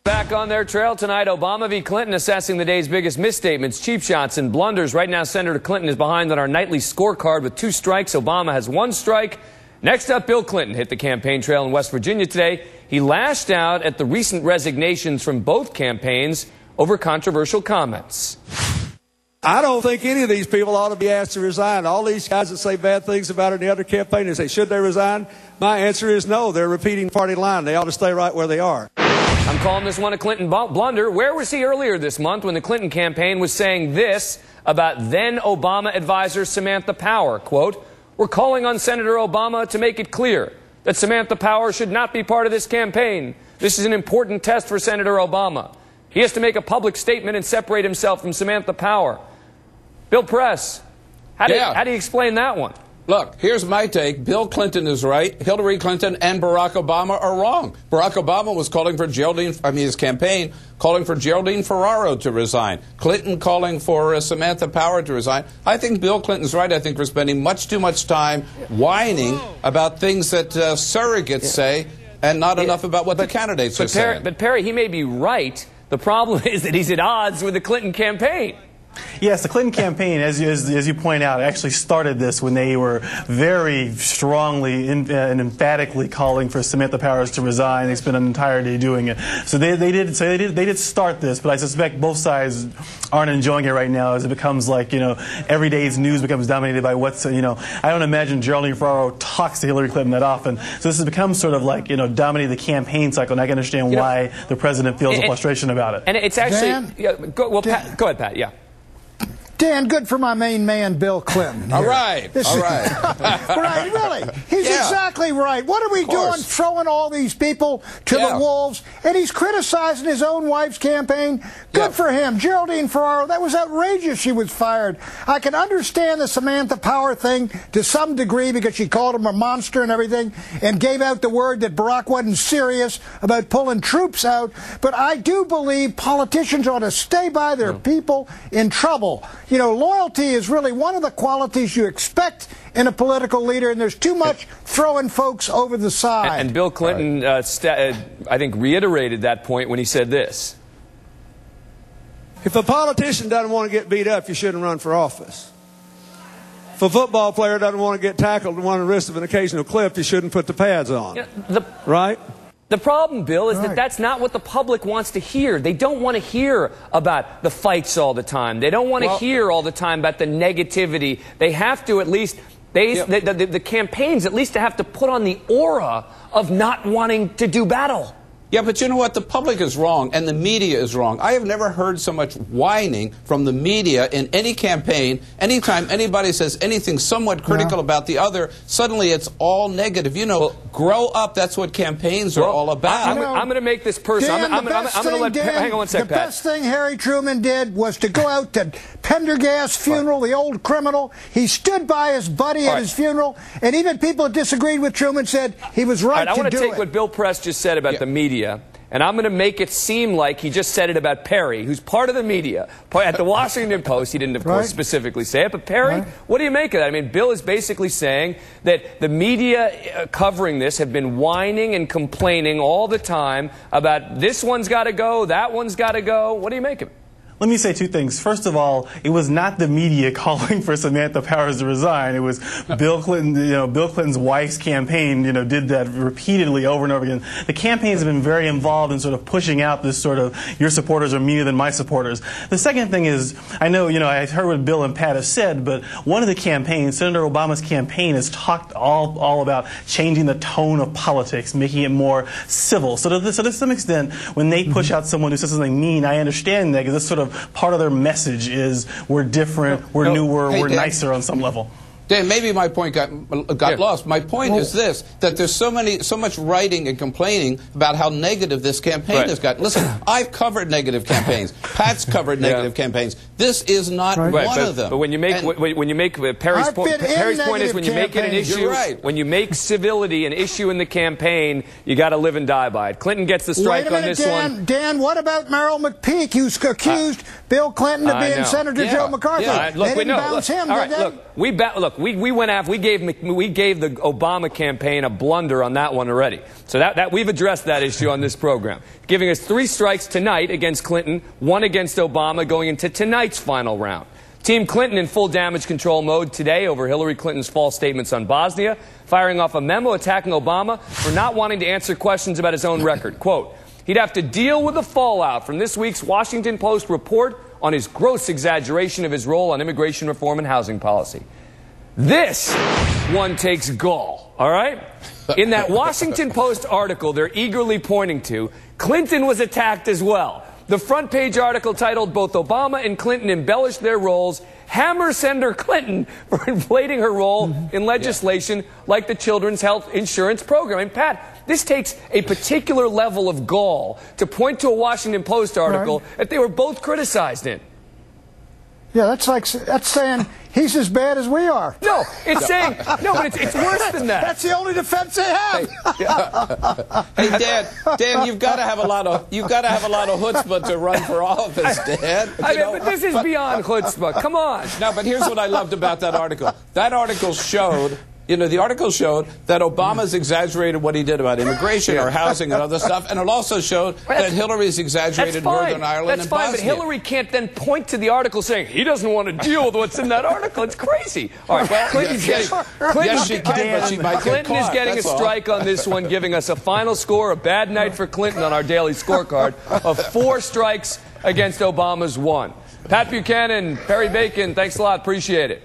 Back on their trail tonight, Obama v. Clinton assessing the day's biggest misstatements, cheap shots, and blunders. Right now, Senator Clinton is behind on our nightly scorecard with 2 strikes. Obama has 1 strike. Next up, Bill Clinton hit the campaign trail in West Virginia today. He lashed out at the recent resignations from both campaigns over controversial comments. I don't think any of these people ought to be asked to resign. All these guys that say bad things about it in the other campaign, they say, should they resign? My answer is no. They're repeating party line. They ought to stay right where they are. I'm calling this one a Clinton blunder. Where was he earlier this month when the Clinton campaign was saying this about then Obama advisor Samantha Power? Quote, "We're calling on Senator Obama to make it clear that Samantha Power should not be part of this campaign. This is an important test for Senator Obama. He has to make a public statement and separate himself from Samantha Power." Bill Press, how do you explain that one? Look, here's my take. Bill Clinton is right. Hillary Clinton and Barack Obama are wrong. Barack Obama was calling for his campaign calling for Geraldine Ferraro to resign. Clinton calling for Samantha Power to resign. I think Bill Clinton's right. I think we're spending much too much time whining about things that surrogates say and not enough about what the candidates are saying. But Perry, he may be right. The problem is that he's at odds with the Clinton campaign. Yes, the Clinton campaign, as you point out, actually started this when they were very strongly and emphatically calling for Samantha Powers to resign. They spent an entire day doing it. So they did start this, but I suspect both sides aren't enjoying it right now as it becomes like, every day's news becomes dominated by what's, I don't imagine Geraldine Ferraro talks to Hillary Clinton that often. So this has become sort of like, dominating the campaign cycle, and I can understand why the president feels a frustration about it. And it's actually, go ahead, Pat, yeah. Dan, good for my main man, Bill Clinton. All right, all right. Right, really. He's exactly right. What are we doing throwing all these people to the wolves? And he's criticizing his own wife's campaign. Good for him. Geraldine Ferraro, that was outrageous she was fired. I can understand the Samantha Power thing to some degree because she called him a monster and everything and gave out the word that Barack wasn't serious about pulling troops out. But I do believe politicians ought to stay by their people in trouble. Loyalty is really one of the qualities you expect in a political leader, and there's too much throwing folks over the side. And Bill Clinton, I think, reiterated that point when he said this. If a politician doesn't want to get beat up, you shouldn't run for office. If a football player doesn't want to get tackled and want the risk of an occasional clip, you shouldn't put the pads on. Right? The problem, Bill, is that that's not what the public wants to hear. They don't want to hear about the fights all the time. They don't want to hear all the time about the negativity. They have to at least, the campaigns at least have to put on the aura of not wanting to do battle. Yeah, but you know what? The public is wrong, and the media is wrong. I have never heard so much whining from the media in any campaign. Anytime anybody says anything somewhat critical about the other, suddenly it's all negative. Grow up. That's what campaigns are all about. I'm going to make this personal. Dan, I'm going to let... Hang on one second, Pat. The best thing Harry Truman did was to go out to Pendergast's funeral, the old criminal. He stood by his buddy at his funeral, and even people who disagreed with Truman said he was right to do it. I want to take what Bill Press just said about the media, and I'm going to make it seem like he just said it about Perry, who's part of the media. At the Washington Post, he didn't, of course, specifically say it, but Perry, what do you make of that? I mean, Bill is basically saying that the media covering this have been whining and complaining all the time about this one's got to go, that one's got to go. What do you make of it? Let me say 2 things. First of all, it was not the media calling for Samantha Powers to resign. It was Bill Clinton, Bill Clinton's wife's campaign, did that repeatedly over and over again. The campaigns have been very involved in sort of pushing out this sort of, your supporters are meaner than my supporters. The second thing is, I know, I heard what Bill and Pat have said, but one of the campaigns, Senator Obama's campaign, has talked all about changing the tone of politics, making it more civil. So to some extent, when they push out someone who says something mean, I understand that, because this sort of part of their message is we're different, we're newer, we're nicer on some level. Dan, maybe my point got lost. My point is this, that there's so much writing and complaining about how negative this campaign has gotten. Listen, I've covered negative campaigns. Pat's covered negative campaigns. This is not one of them. But when you make Perry's point is when you make it an issue, when you make civility an issue in the campaign, you got to live and die by it. Clinton gets the strike on this one. Dan, what about Merrill McPeak, who's accused Bill Clinton to being Senator Joe McCarthy. Yeah. They didn't bounce him, did they? Look, we went after, we gave the Obama campaign a blunder on that one already. So that we've addressed that issue on this program, giving us 3 strikes tonight against Clinton, 1 against Obama going into tonight's final round. Team Clinton in full damage control mode today over Hillary Clinton's false statements on Bosnia, firing off a memo attacking Obama for not wanting to answer questions about his own record. Quote, he'd have to deal with the fallout from this week's Washington Post report on his gross exaggeration of his role on immigration reform and housing policy. This one takes gall, all right? In that Washington Post article they're eagerly pointing to, Clinton was attacked as well. The front page article titled, "Both Obama and Clinton embellished their roles. Hammer Senator Clinton for inflating her role in legislation like the Children's Health Insurance Program." And Pat, this takes a particular level of gall to point to a Washington Post article that they were both criticized in. Yeah, that's saying he's as bad as we are. No, it's saying but it's worse than that. That's the only defense they have. Hey, Dan, you've got to have a lot of chutzpah to run for office, Dan. But this is beyond chutzpah. Come on. No, but here's what I loved about that article. That article showed. The article showed that Obama's exaggerated what he did about immigration or housing and other stuff, and it also showed that Hillary's exaggerated Northern Ireland and Bosnia. But Hillary can't then point to the article saying he doesn't want to deal with what's in that article. It's crazy. All right, well, Clinton is getting a strike on this one, giving us a final score, a bad night for Clinton on our daily scorecard, of 4 strikes against Obama's 1. Pat Buchanan, Perry Bacon, thanks a lot. Appreciate it.